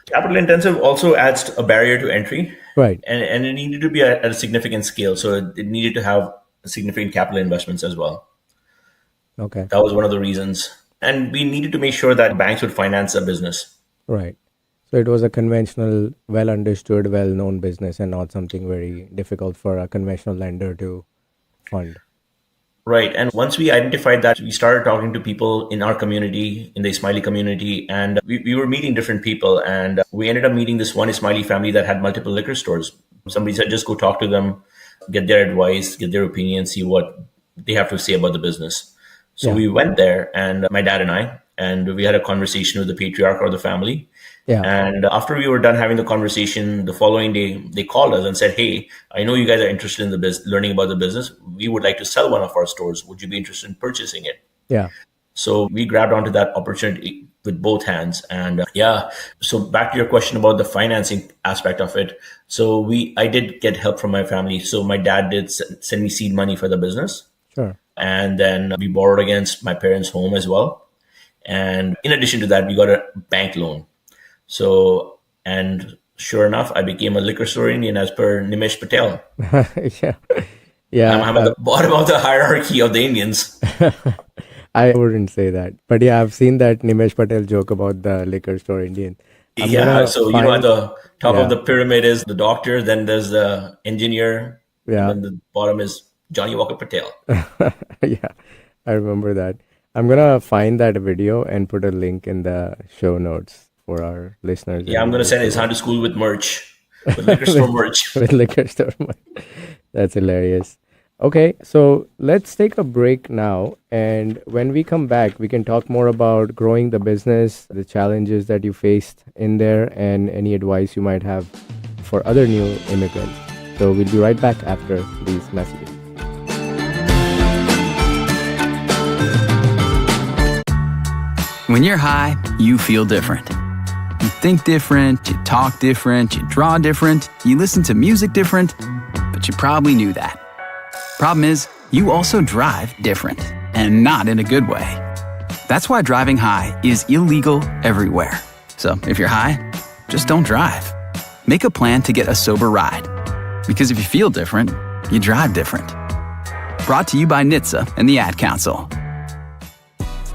Capital intensive also adds a barrier to entry. Right. And it needed to be at a significant scale. So it needed to have significant capital investments as well. Okay. That was one of the reasons. And we needed to make sure that banks would finance a business. Right. So it was a conventional, well understood, well known business and not something very difficult for a conventional lender to fund. Right. And once we identified that, we started talking to people in our community, in the Ismaili community, and we were meeting different people. And we ended up meeting this one Ismaili family that had multiple liquor stores. Somebody said, just go talk to them, get their advice, get their opinion, see what they have to say about the business. So we went there, and my dad and I, and we had a conversation with the patriarch of the family. Yeah. And after we were done having the conversation, the following day, they called us and said, hey, I know you guys are interested in the business, learning about the business. We would like to sell one of our stores. Would you be interested in purchasing it? Yeah. So we grabbed onto that opportunity with both hands. And so back to your question about the financing aspect of it. So I did get help from my family. So my dad did send me seed money for the business. Sure. And then we borrowed against my parents' home as well. And in addition to that, we got a bank loan. So, and sure enough, I became a liquor store Indian as per Nimesh Patel. I'm at the bottom of the hierarchy of the Indians. I wouldn't say that. But I've seen that Nimesh Patel joke about the liquor store Indian. So at the top of the pyramid is the doctor, then there's the engineer, and then the bottom is Johnny Walker Patel. I remember that. I'm going to find that video and put a link in the show notes for our listeners. Yeah, I'm going to send his hand to school with merch, with liquor store merch. With liquor store merch. That's hilarious. Okay, so let's take a break now. And when we come back, we can talk more about growing the business, the challenges that you faced in there, and any advice you might have for other new immigrants. So we'll be right back after these messages. When you're high, you feel different. You think different, you talk different, you draw different, you listen to music different, but you probably knew that. Problem is, you also drive different, and not in a good way. That's why driving high is illegal everywhere. So if you're high, just don't drive. Make a plan to get a sober ride. Because if you feel different, you drive different. Brought to you by NHTSA and the Ad Council.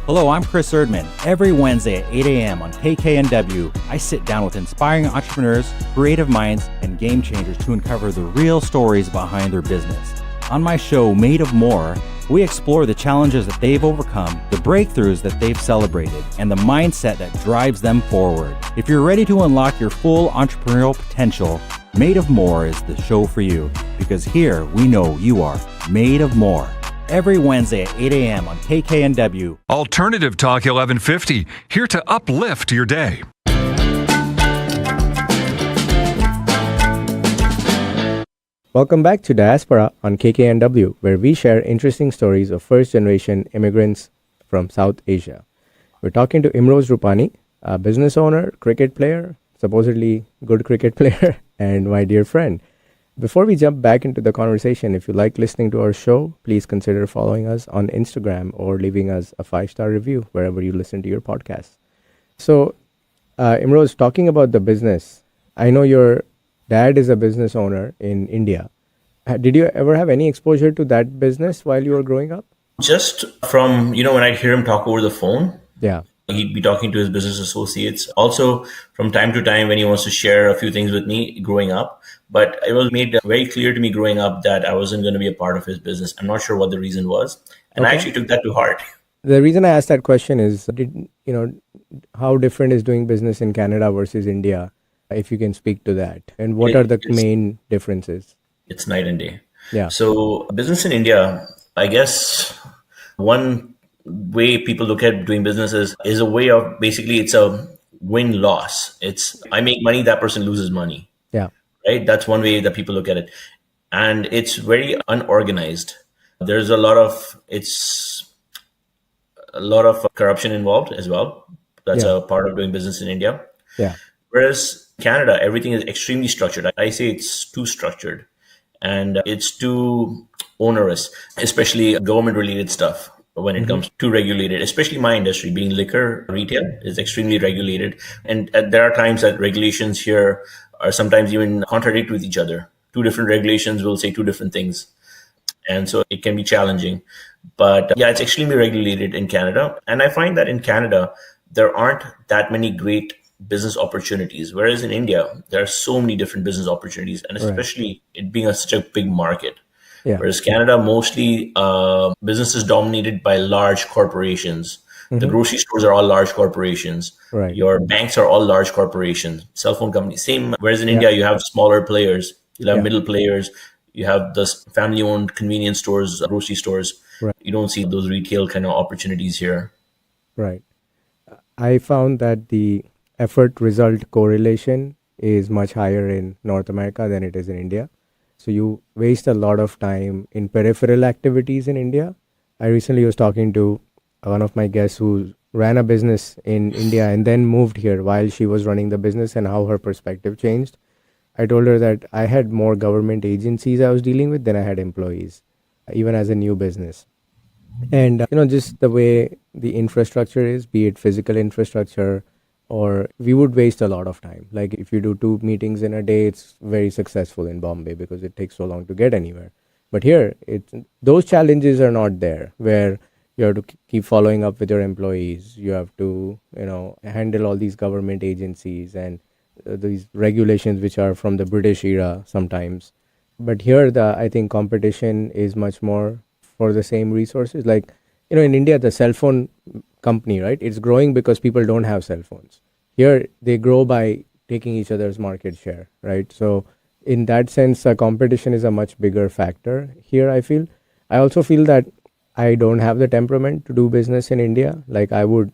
Hello, I'm Chris Erdman. Every Wednesday at 8 a.m. on KKNW, I sit down with inspiring entrepreneurs, creative minds, and game changers to uncover the real stories behind their business. On my show, Made of More, we explore the challenges that they've overcome, the breakthroughs that they've celebrated, and the mindset that drives them forward. If you're ready to unlock your full entrepreneurial potential, Made of More is the show for you, because here we know you are made of more. Every Wednesday at 8 a.m. on KKNW. Alternative Talk 1150, here to uplift your day. Welcome back to Diasporaa on KKNW, where we share interesting stories of first-generation immigrants from South Asia. We're talking to Imroz Rupani, a business owner, cricket player, supposedly good cricket player, and my dear friend. Before we jump back into the conversation, if you like listening to our show, please consider following us on Instagram or leaving us a 5-star review wherever you listen to your podcasts. So, Imroz, talking about the business, I know your dad is a business owner in India. Did you ever have any exposure to that business while you were growing up? Just from, when I'd hear him talk over the phone, Yeah. he'd be talking to his business associates. Also, from time to time when he wants to share a few things with me growing up. But it was made very clear to me growing up that I wasn't going to be a part of his business. I'm not sure what the reason was. And I actually took that to heart. The reason I asked that question is, how different is doing business in Canada versus India, if you can speak to that? And what are the main differences? It's night and day. Yeah. So business in India, I guess one way people look at doing business is a way of basically it's a win-loss. It's I make money, that person loses money. Yeah. Right? That's one way that people look at it. And it's very unorganized. There's a lot of corruption involved as well. That's a part of doing business in India. Yeah. Whereas Canada, everything is extremely structured. I say it's too structured and it's too onerous, especially government-related stuff when it comes to regulated, especially my industry being liquor retail is extremely regulated. And there are times that regulations here are sometimes even contradict with each other. Two different regulations will say two different things. And so it can be challenging. But it's extremely regulated in Canada. And I find that in Canada, there aren't that many great business opportunities. Whereas in India, there are so many different business opportunities, and especially it being such a big market. Yeah. Whereas Canada, mostly business is dominated by large corporations. The grocery stores are all large corporations. Right. Your banks are all large corporations. Cell phone companies, same. Whereas in India, you have smaller players. You have middle players. You have the family-owned convenience stores, grocery stores. Right. You don't see those retail kind of opportunities here. Right. I found that the effort-result correlation is much higher in North America than it is in India. So you waste a lot of time in peripheral activities in India. I recently was talking to one of my guests who ran a business in India and then moved here while she was running the business, and how her perspective changed. I told her that I had more government agencies I was dealing with than I had employees, even as a new business. And, just the way the infrastructure is, be it physical infrastructure, or we would waste a lot of time. Like if you do 2 meetings in a day, it's very successful in Bombay because it takes so long to get anywhere. But here, those challenges are not there, where you have to keep following up with your employees. You have to, handle all these government agencies and these regulations which are from the British era sometimes. But here, I think competition is much more for the same resources. Like, in India, the cell phone company, right? It's growing because people don't have cell phones. Here, they grow by taking each other's market share, right? So in that sense, competition is a much bigger factor here, I feel. I also feel that I don't have the temperament to do business in India. Like I would,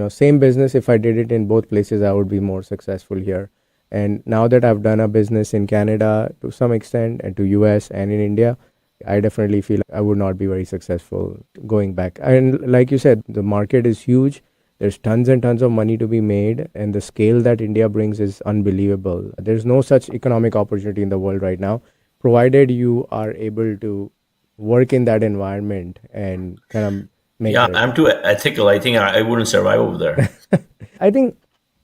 same business, if I did it in both places, I would be more successful here. And now that I've done a business in Canada to some extent, and to US and in India, I definitely feel I would not be very successful going back. And like you said, the market is huge. There's tons and tons of money to be made, and the scale that India brings is unbelievable. There's no such economic opportunity in the world right now, provided you are able to work in that environment and kind of make it. I'm too ethical. I think I wouldn't survive over there. I think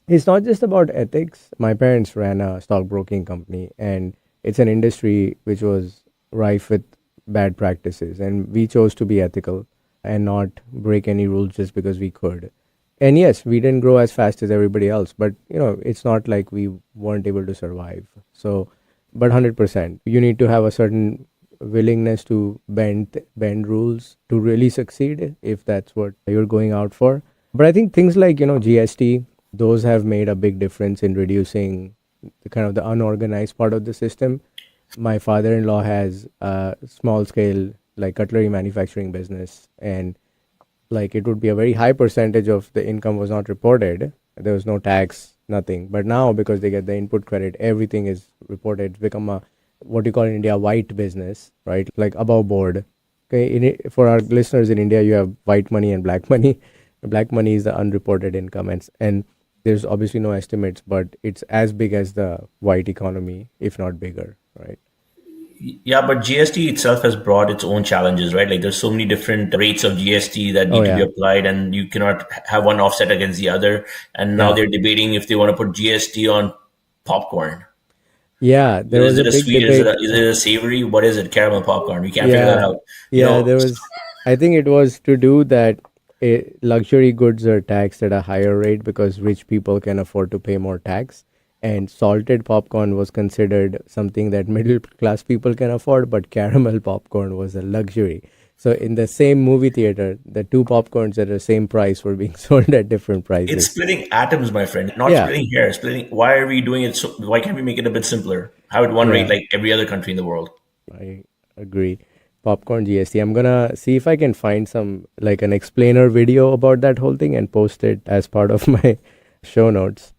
it's not just about ethics. My parents ran a stockbroking company, and it's an industry which was rife with bad practices, and we chose to be ethical and not break any rules just because we could. And yes, we didn't grow as fast as everybody else, but it's not like we weren't able to survive. So, but 100%, you need to have a certain willingness to bend rules to really succeed, if that's what you're going out for. But I think things like, GST, those have made a big difference in reducing the kind of the unorganized part of the system. My father-in-law has a small scale like cutlery manufacturing business, and like it would be a very high percentage of the income was not reported. There was no tax, nothing. But now, because they get the input credit, everything is reported. It's become a what you call in India white business, right? Like above board. Okay, for our listeners in India, you have white money and black money. Black money is the unreported income, and there's obviously no estimates, but it's as big as the white economy, if not bigger, right? Yeah, but GST itself has brought its own challenges, right? Like there's so many different rates of GST that need to be applied, and you cannot have one offset against the other. And now they're debating if they want to put GST on popcorn. Yeah, there was Is a it a big sweet? debate. Is it a savory? What is it? Caramel popcorn? We can't figure that out. Yeah, there was. I think it was to do that. Luxury goods are taxed at a higher rate because rich people can afford to pay more tax, and salted popcorn was considered something that middle class people can afford, but caramel popcorn was a luxury. So in the same movie theater, the two popcorns at the same price were being sold at different It's prices. splitting atoms, my friend. Not Yeah, splitting hairs. Splitting. Why are we doing it? So why can't we make it a bit simpler? Have it one rate yeah, like every other country in the world. I agree. Popcorn GST. I'm gonna see if I can find some like an explainer video about that whole thing and post it as part of my show notes.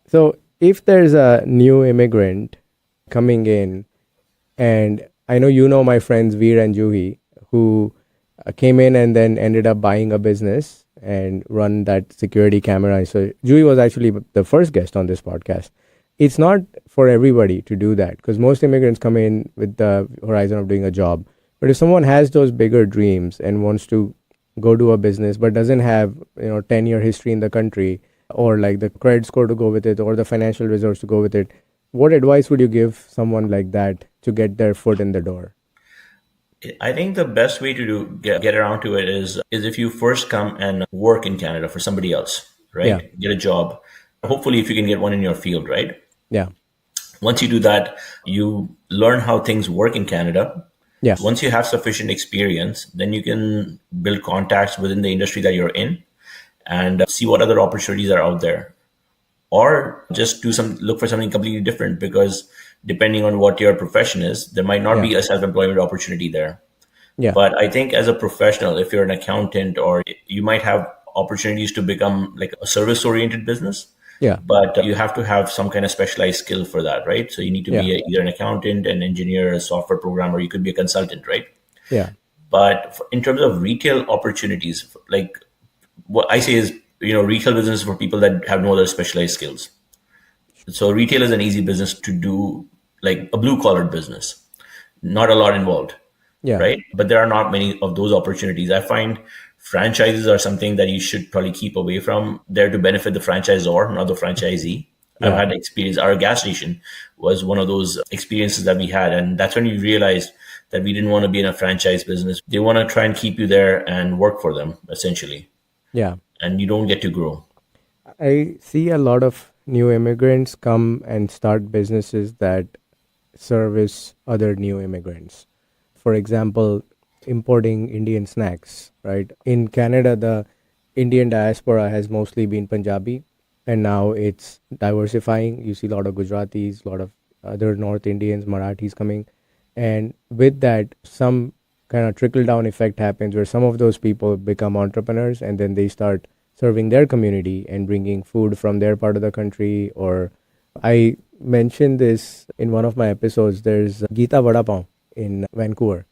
So if there's a new immigrant coming in, and I know my friends Veer and Juhi, who came in and then ended up buying a business and run that security camera. So Juhi was actually the first guest on this podcast. It's not for everybody to do that because most immigrants come in with the horizon of doing a job. But if someone has those bigger dreams and wants to go to a business but doesn't have 10-year history in the country, or like the credit score to go with it, or the financial resource to go with it, what advice would you give someone like that to get their foot in the door? I think the best way to get around to it is if you first come and work in Canada for somebody else, Yeah, right? Get a job. Hopefully, if you can get one in your field, right? yeah, Once you do that, you learn how things work in Canada. yeah, Once you have sufficient experience, then you can build contacts within the industry that you're in and see what other opportunities are out there. Or just look for something completely different because depending on what your profession is, there might not yeah, be a self-employment opportunity there. yeah, But I think as a professional, if you're an accountant, or you might have opportunities to become like a service-oriented business, yeah, but you have to have some kind of specialized skill for that, right? So you need to yeah, be either an accountant, an engineer, a software programmer. You could be a consultant, right? yeah, But in terms of retail opportunities, like what I say is, retail business is for people that have no other specialized skills. So retail is an easy business to do, like a blue collar business, not a lot involved, yeah, right? But there are not many of those opportunities. I find franchises are something that you should probably keep away from. They're to benefit the franchisor, not the franchisee. I've yeah, had experience. Our gas station was one of those experiences that we had. And that's when we realized that we didn't want to be in a franchise business. They want to try and keep you there and work for them, essentially. yeah. And you don't get to grow. I see a lot of new immigrants come and start businesses that service other new immigrants. For example, importing Indian snacks, right? In Canada, the Indian diaspora has mostly been Punjabi, and now it's diversifying. You see a lot of Gujaratis, a lot of other North Indians, Marathis coming. And with that, some kind of trickle down effect happens where some of those people become entrepreneurs and then they start serving their community and bringing food from their part of the country. Or I mentioned this in one of my episodes. There's Geeta Vada Pav in Vancouver.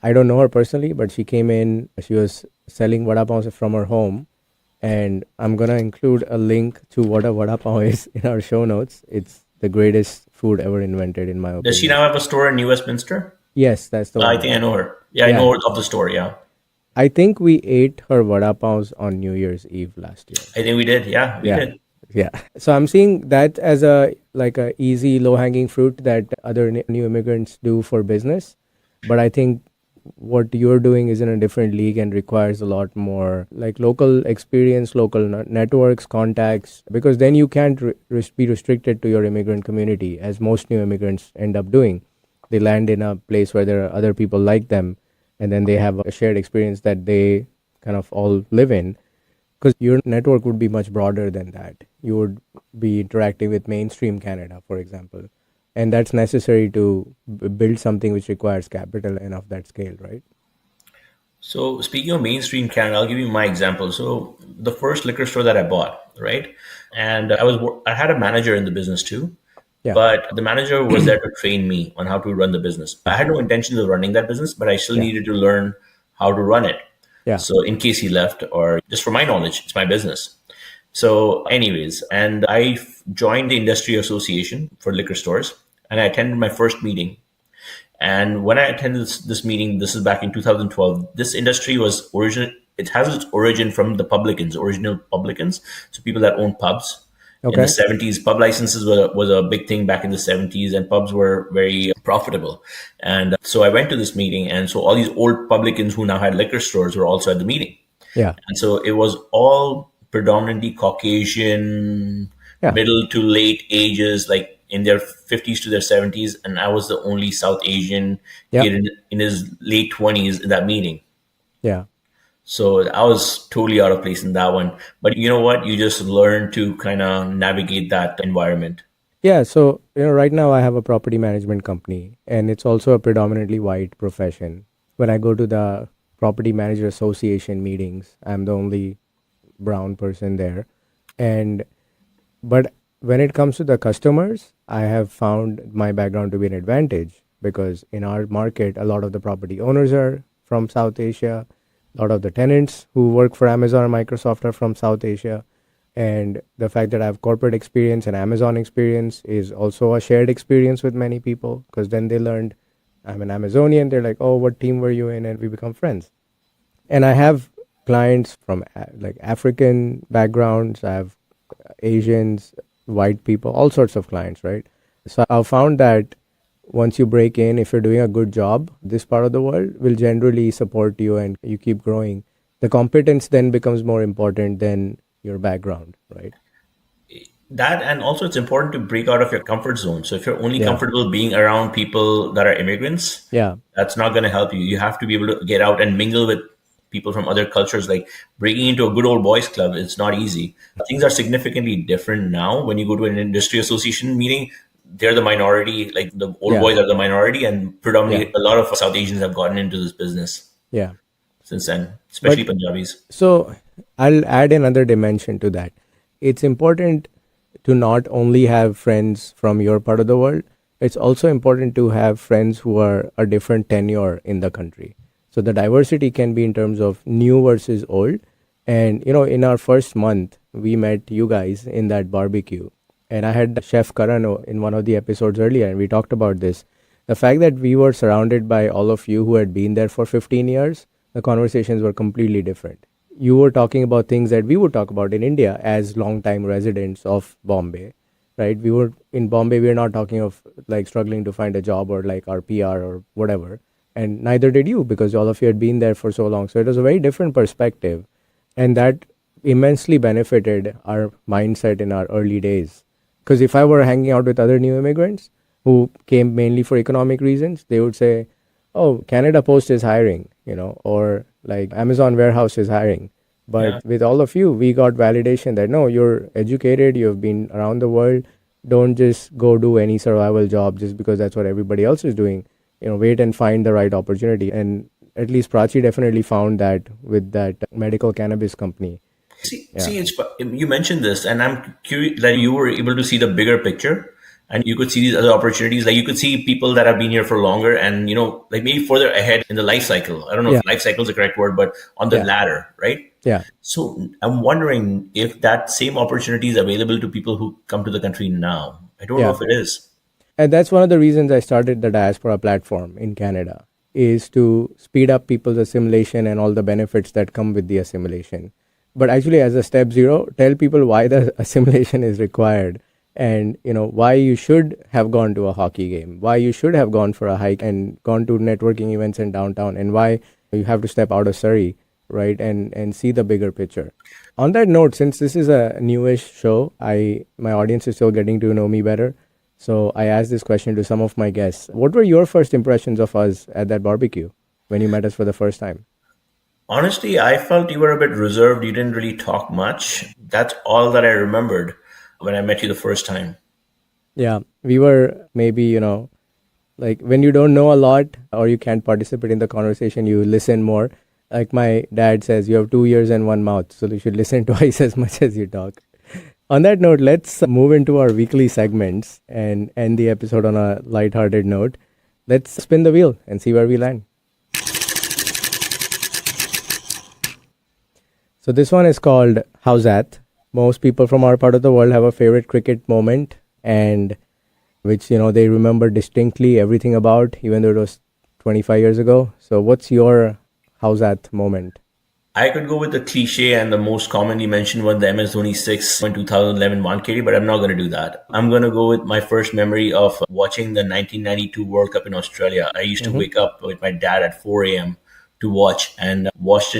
I don't know her personally, but she came in, she was selling vada pavs from her home. And I'm going to include a link to what a vada pav is in our show notes. It's the greatest food ever invented, in my Does she opinion. now have a store in New Westminster? Yes, that's the I one. think I know her. Yeah, I Yeah. know of the store. Yeah, I think we ate her vada pavs on New Year's Eve last year. I think we did. Yeah, we Yeah. did. Yeah. So I'm seeing that as a easy low hanging fruit that other new immigrants do for business. But I think what you're doing is in a different league and requires a lot more like local experience, local networks, contacts, because then you can't be restricted to your immigrant community as most new immigrants end up doing. they land in a place where there are other people like them, and then they have a shared experience that they kind of all live in. Because your network would be much broader than that. You would be interacting with mainstream Canada, for example. And that's necessary to build something which requires capital and of that scale, right? So speaking of mainstream Canada, I'll give you my example. So the first liquor store that I bought, right? And I had a manager in the business too. Yeah. But the manager was there to train me on how to run the business. I had no intention of running that business, but I still needed to learn how to run it. Yeah. So in case he left, or just for my knowledge, it's my business. So anyways, and I joined the industry association for liquor stores, and I attended my first meeting. And when I attended this meeting, this is back in 2012, this industry was it has its origin from the original publicans. So people that own pubs. In the 70s, pub licenses was a big thing back in the 70s, and pubs were very profitable. And so I went to this meeting, and so all these old publicans who now had liquor stores were also at the meeting. Yeah. And so it was all predominantly Caucasian, middle to late ages, like in their 50s to their 70s. And I was the only South Asian kid in his late 20s in that meeting. Yeah. So I was totally out of place in that one. But you know what? You just learn to kind of navigate that environment. Yeah. So, right now I have a property management company, and it's also a predominantly white profession. When I go to the property manager association meetings, I'm the only brown person there. But when it comes to the customers, I have found my background to be an advantage, because in our market, a lot of the property owners are from South Asia. A lot of the tenants who work for Amazon or Microsoft are from South Asia. And the fact that I have corporate experience and Amazon experience is also a shared experience with many people, because then they learned I'm an Amazonian. They're like, oh, what team were you in? And we become friends. And I have clients from like African backgrounds. I have Asians, white people, all sorts of clients, right? So I've found that once you break in, if you're doing a good job, this part of the world will generally support you and you keep growing. The competence then becomes more important than your background, right? That, and also it's important to break out of your comfort zone. So if you're only comfortable being around people that are immigrants, that's not going to help you. You have to be able to get out and mingle with people from other cultures. Like breaking into a good old boys club, it's not easy. Things are significantly different now. When you go to an industry association meeting, they're the minority, like the old boys are the minority, and predominantly a lot of South Asians have gotten into this business since then, especially Punjabis. So I'll add another dimension to that. It's important to not only have friends from your part of the world, it's also important to have friends who are a different tenure in the country. So the diversity can be in terms of new versus old. And, in our first month, we met you guys in that barbecue. And I had Chef Karan in one of the episodes earlier, and we talked about this. The fact that we were surrounded by all of you who had been there for 15 years, the conversations were completely different. You were talking about things that we would talk about in India as long-time residents of Bombay, right? We were in Bombay, we were not talking of like struggling to find a job or like our PR or whatever. And neither did you, because all of you had been there for so long. So it was a very different perspective. And that immensely benefited our mindset in our early days. Because if I were hanging out with other new immigrants who came mainly for economic reasons, they would say, oh, Canada Post is hiring, or like Amazon warehouse is hiring. But with all of you, we got validation that, no, you're educated, you've been around the world. Don't just go do any survival job just because that's what everybody else is doing. Wait and find the right opportunity. And at least Prachi definitely found that with that medical cannabis company. See, you mentioned this, and I'm curious that you were able to see the bigger picture, and you could see these other opportunities. Like you could see people that have been here for longer, and like maybe further ahead in the life cycle. I don't know if life cycle is the correct word, but on the ladder, right? Yeah. So I'm wondering if that same opportunity is available to people who come to the country now. I don't know if it is. And that's one of the reasons I started the Diasporaa platform in Canada, is to speed up people's assimilation and all the benefits that come with the assimilation. But actually, as a step zero, tell people why the assimilation is required, and why you should have gone to a hockey game, why you should have gone for a hike and gone to networking events in downtown, and why you have to step out of Surrey, right, and see the bigger picture. On that note, since this is a newish show, my audience is still getting to know me better. So I asked this question to some of my guests. What were your first impressions of us at that barbecue when you met us for the first time? Honestly, I felt you were a bit reserved. You didn't really talk much. That's all that I remembered when I met you the first time. Yeah, we were maybe, like when you don't know a lot or you can't participate in the conversation, you listen more. Like my dad says, you have 2 ears and one mouth, so you should listen twice as much as you talk. On that note, let's move into our weekly segments and end the episode on a lighthearted note. Let's spin the wheel and see where we land. So this one is called How's That? Most people from our part of the world have a favorite cricket moment and which, they remember distinctly everything about, even though it was 25 years ago. So what's your How's That moment? I could go with the cliche and the most commonly mentioned one, the MS Dhoni 6 in 2011 Wankhede, but I'm not going to do that. I'm going to go with my first memory of watching the 1992 World Cup in Australia. I used to wake up with my dad at 4 a.m. to watch and watched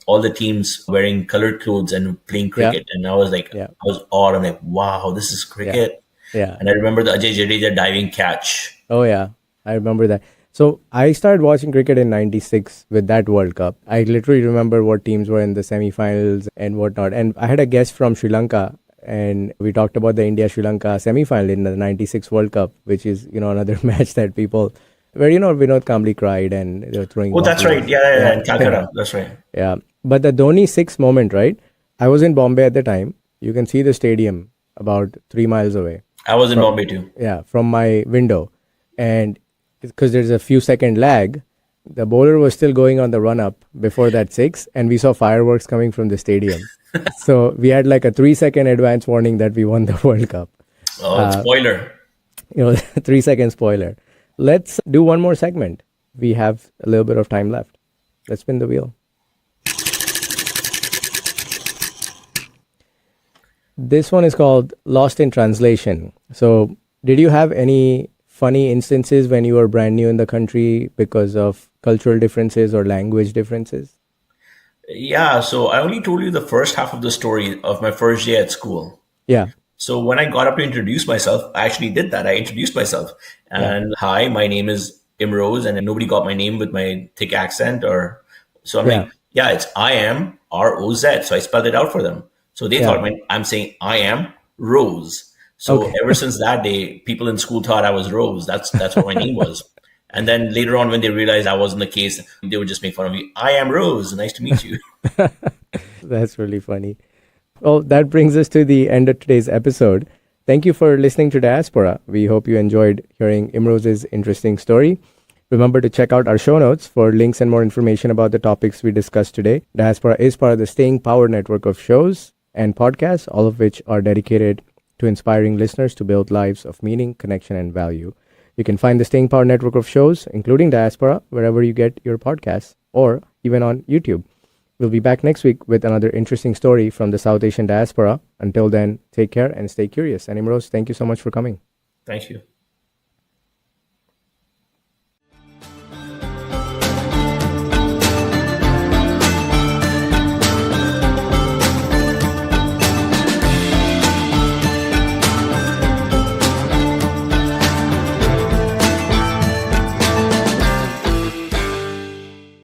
all the teams wearing colored clothes and playing cricket. And I was like, I was awed. I'm like, wow, this is cricket. Yeah. And I remember the Ajay Jadeja diving catch. Oh, yeah. I remember that. So I started watching cricket in 96 with that World Cup. I literally remember what teams were in the semi-finals and whatnot. And I had a guest from Sri Lanka and we talked about the India-Sri Lanka semi-final in the 96 World Cup, which is, another match that people, where, Vinod Kambli cried and they were throwing. Oh, that's right. Yeah. In Calcutta. That's right. Yeah. But the Dhoni 6 moment, right? I was in Bombay at the time. You can see the stadium about 3 miles away. I was in Bombay too. Yeah, from my window. And because there's a few second lag, the bowler was still going on the run up before that 6 and we saw fireworks coming from the stadium. So we had like a 3-second advance warning that we won the World Cup. Oh, spoiler. 3-second spoiler. Let's do one more segment. We have a little bit of time left. Let's spin the wheel. This one is called Lost in Translation. So did you have any funny instances when you were brand new in the country because of cultural differences or language differences? Yeah, so I only told you the first half of the story of my first day at school. Yeah. So when I got up to introduce myself, I actually did that. I introduced myself. And hi, my name is Imroz, and nobody got my name with my thick accent or so I'm like, it's I am ROZ. So I spelled it out for them. So they thought I'm saying I am Rose. So ever since that day, people in school thought I was Rose. That's what my name was. And then later on, when they realized I wasn't the case, they would just make fun of me. I am Rose. Nice to meet you. That's really funny. Well, that brings us to the end of today's episode. Thank you for listening to Diasporaa. We hope you enjoyed hearing Imroz's interesting story. Remember to check out our show notes for links and more information about the topics we discussed today. Diasporaa is part of the Staying Power network of shows and podcasts, all of which are dedicated to inspiring listeners to build lives of meaning, connection, and value. You can find the Staying Power network of shows, including Diasporaa, wherever you get your podcasts, or even on YouTube. We'll be back next week with another interesting story from the South Asian diaspora. Until then, take care and stay curious. And Imroz, thank you so much for coming. Thank you.